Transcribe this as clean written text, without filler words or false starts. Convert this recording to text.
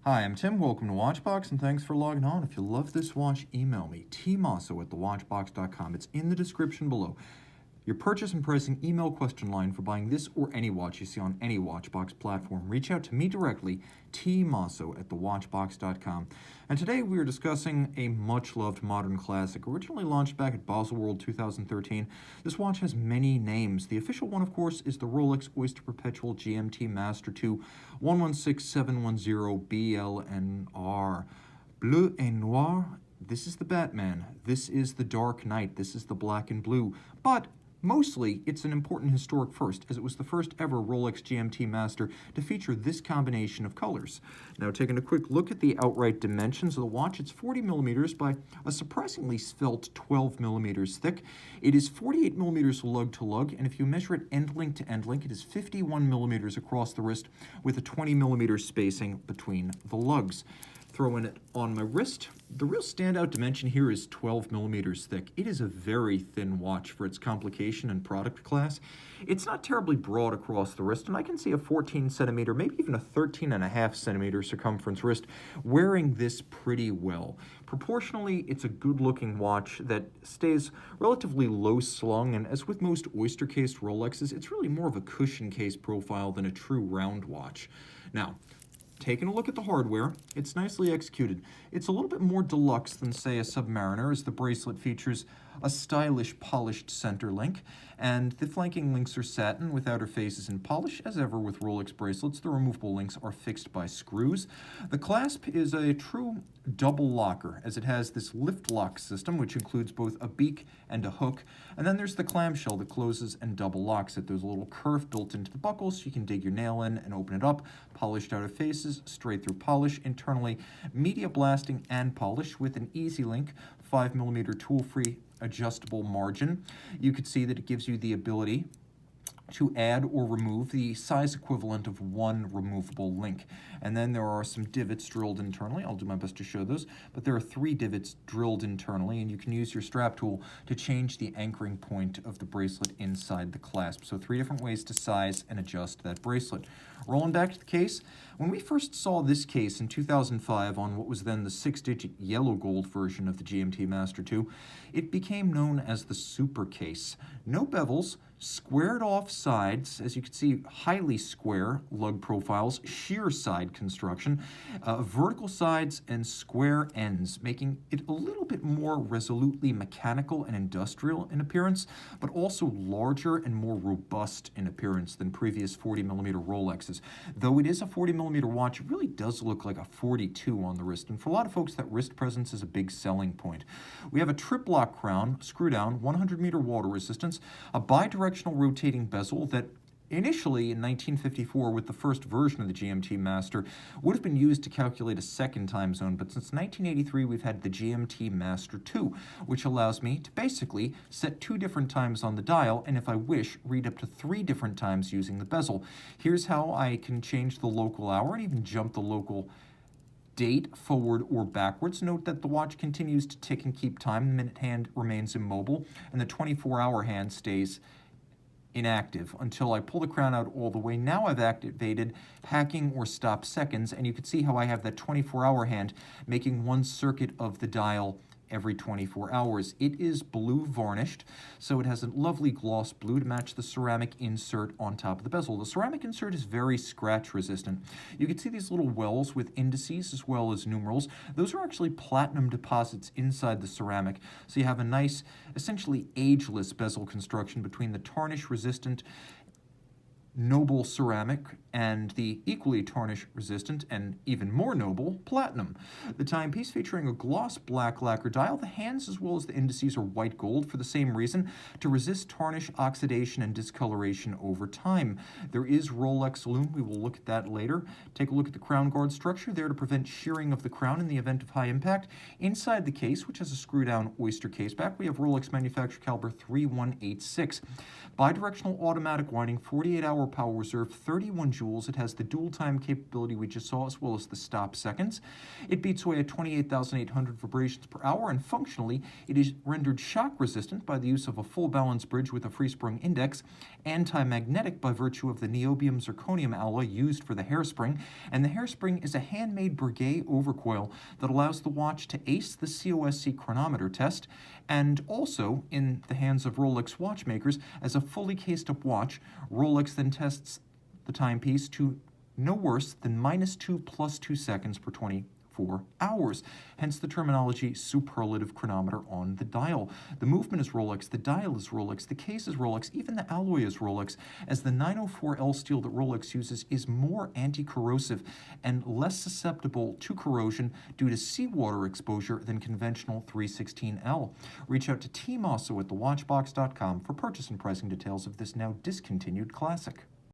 Hi, I'm Tim. Welcome to Watchbox, and thanks for logging on. If you love this watch, email me, tmosso@thewatchbox.com. It's in the description below. Your purchase and pricing email question line for buying this or any watch you see on any Watchbox platform. Reach out to me directly, tmosso@thewatchbox.com. And today we are discussing a much-loved modern classic, originally launched back at Bezel World 2013. This watch has many names. The official one, of course, is the Rolex Oyster Perpetual GMT-Master II 116710BLNR. Bleu et noir. This is the Batman. This is the Dark Knight. This is the black and blue. But mostly, it's an important historic first, as it was the first ever Rolex GMT Master to feature this combination of colors. Now, taking a quick look at the outright dimensions of the watch, it's 40 millimeters by a surprisingly svelte 12 millimeters thick. It is 48 millimeters lug-to-lug, and if you measure it end-link to end-link, it is 51 millimeters across the wrist with a 20 millimeter spacing between the lugs. Throwing it on my wrist, the real standout dimension here is 12 millimeters thick. It is a very thin watch for its complication and product class. It's not terribly broad across the wrist, and I can see a 14 centimeter, maybe even a 13.5 centimeter circumference wrist wearing this pretty well. Proportionally, it's a good-looking watch that stays relatively low-slung, and as with most oyster-cased Rolexes, it's really more of a cushion case profile than a true round watch. Now, taking a look at the hardware, it's nicely executed. It's a little bit more deluxe than, say, a Submariner, as the bracelet features a stylish polished center link, and the flanking links are satin with outer faces in polish. As ever with Rolex bracelets, the removable links are fixed by screws. The clasp is a true double locker, as it has this lift lock system, which includes both a beak and a hook, and then there's the clamshell that closes and double locks it. There's a little kerf built into the buckle so you can dig your nail in and open it up. Polished outer faces, straight through polish, internally media blasting and polish with an easy link 5 millimeter tool-free adjustable margin. You could see that it gives you the ability to add or remove the size equivalent of one removable link. And then there are some divots drilled internally. I'll do my best to show those, but there are 3 divots drilled internally, and you can use your strap tool to change the anchoring point of the bracelet inside the clasp. So 3 different ways to size and adjust that bracelet. Rolling back to the case, when we first saw this case in 2005 on what was then the 6-digit yellow gold version of the GMT Master II, it became known as the Super Case. No bevels, squared off sides, as you can see, highly square lug profiles, sheer side construction, vertical sides and square ends, making it a little bit more resolutely mechanical and industrial in appearance, but also larger and more robust in appearance than previous 40 millimeter Rolexes. Though it is a 40 millimeter watch, it really does look like a 42 on the wrist, and for a lot of folks, that wrist presence is a big selling point. We have a trip lock crown, screw down, 100 meter water resistance, a bidirectional rotating bezel that initially in 1954 with the first version of the GMT Master would have been used to calculate a second time zone, but since 1983 we've had the GMT Master II, which allows me to basically set 2 different times on the dial, and if I wish, read up to 3 different times using the bezel. Here's how I can change the local hour and even jump the local date forward or backwards. Note that the watch continues to tick and keep time. The minute hand remains immobile, and the 24-hour hand stays inactive until I pull the crown out all the way. Now I've activated hacking or stop seconds, and you can see how I have that 24-hour hand making 1 circuit of the dial every 24 hours. It is blue varnished, so it has a lovely gloss blue to match the ceramic insert on top of the bezel. The ceramic insert is very scratch resistant. You can see these little wells with indices as well as numerals. Those are actually platinum deposits inside the ceramic, so you have a nice, essentially ageless bezel construction between the tarnish resistant noble ceramic and the equally tarnish resistant and even more noble platinum. The timepiece featuring a gloss black lacquer dial. The hands as well as the indices are white gold for the same reason, to resist tarnish, oxidation, and discoloration over time. There is Rolex lume. We will look at that later. Take a look at the crown guard structure there to prevent shearing of the crown in the event of high impact. Inside the case, which has a screw down Oyster case back, we have Rolex manufacturer caliber 3186. Bidirectional automatic winding 48-hour power reserve, 31 joules. It has the dual time capability we just saw, as well as the stop seconds. It beats away at 28,800 vibrations per hour, and functionally, it is rendered shock resistant by the use of a full balance bridge with a free sprung index, anti-magnetic by virtue of the niobium zirconium alloy used for the hairspring, and the hairspring is a handmade Breguet overcoil that allows the watch to ace the COSC chronometer test, and also, in the hands of Rolex watchmakers, as a fully cased-up watch, Rolex then tests the timepiece to no worse than -2 + 2 seconds per 24 hours. Hence the terminology superlative chronometer on the dial. The movement is Rolex, the dial is Rolex, the case is Rolex, even the alloy is Rolex, as the 904L steel that Rolex uses is more anti-corrosive and less susceptible to corrosion due to seawater exposure than conventional 316L. Reach out to Tim Mosso at thewatchbox.com for purchase and pricing details of this now discontinued classic.